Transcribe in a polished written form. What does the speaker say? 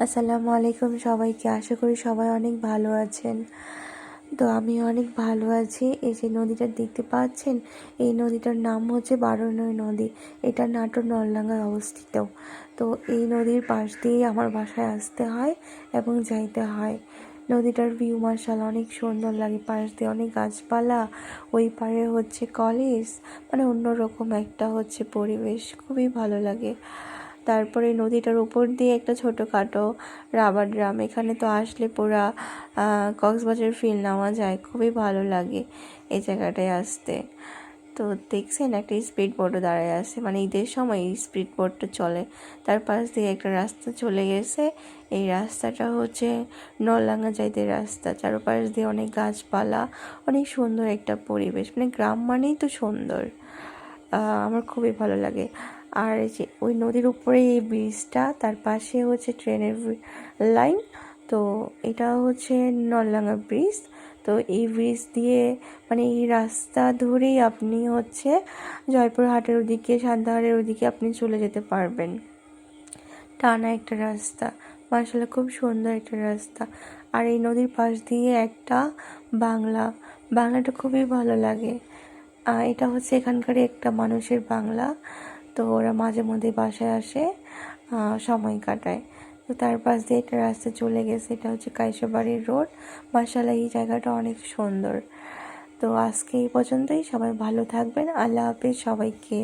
আসসালামু আলাইকুম সবাইকে। আশা করি সবাই অনেক ভালো আছেন। তো আমি অনেক ভালো আছি। এই যে নদীটা দেখতে পাচ্ছেন, এই নদীটার নাম হচ্ছে বারনই নদী। এটা নাটোর নলডাঙ্গায় অবস্থিত। তো এই নদীর পাশ দিয়ে আমার বাসায় আসতে হয় এবং যাইতে হয়। নদীটার ভিউ মাশাআল্লাহ অনেক সুন্দর লাগে। পাশ দিয়ে অনেক গাছপালা, ওই পারে হচ্ছে কলেজ, মানে অন্যরকম একটা হচ্ছে পরিবেশ, খুবই ভালো লাগে। তারপরে নদীটার উপর দিয়ে একটা ছোটোখাটো রাবার ড্রাম, এখানে তো আসলে পুরা কক্সবাজার ফিল নেওয়া যায়, খুবই ভালো লাগে এই জায়গাটায় আসতে। তো দেখছেন একটা স্পিড বোটও দাঁড়ায় আছে, মানে ঈদের সময় এই স্পিড বোটটা চলে। তার পাশ দিয়ে একটা রাস্তা চলে গেছে। এই রাস্তাটা হচ্ছে নলডাঙ্গা যাইতে রাস্তা। চারপাশ দিয়ে অনেক গাছপালা, অনেক সুন্দর একটা পরিবেশ, মানে গ্রাম মানেই তো সুন্দর। আমার খুবই ভালো লাগে। আর এই যে ওই নদীর উপরে এই ব্রিজটা, তার পাশে হচ্ছে ট্রেনের লাইন। তো এটা হচ্ছে নলডাঙ্গা ব্রিজ। তো এই ব্রিজ দিয়ে, মানে এই রাস্তা ধরেই আপনি হচ্ছে জয়পুরহাটের ওদিকে, সান্তাহারের ওদিকে আপনি চলে যেতে পারবেন। টানা একটা রাস্তা, মাশাআল্লাহ খুব সুন্দর একটা রাস্তা। আর এই নদীর পাশ দিয়ে একটা বাংলাটা খুবই ভালো লাগে। এটা হচ্ছে এখানকার একটা মানুষের বাংলা। তো ওরা মাঝে মধ্যে বাসায় আসে, সময় কাটায়। তো তার পাশ দিয়ে একটা রাস্তা চলে গেছে, এটা হচ্ছে কাইশাবাড়ির রোড। মাশাআল্লাহ এই জায়গাটা অনেক সুন্দর। তো আজকে এই পর্যন্তই। সবাই ভালো থাকবেন। আল্লাহ হাফেজ সবাইকে।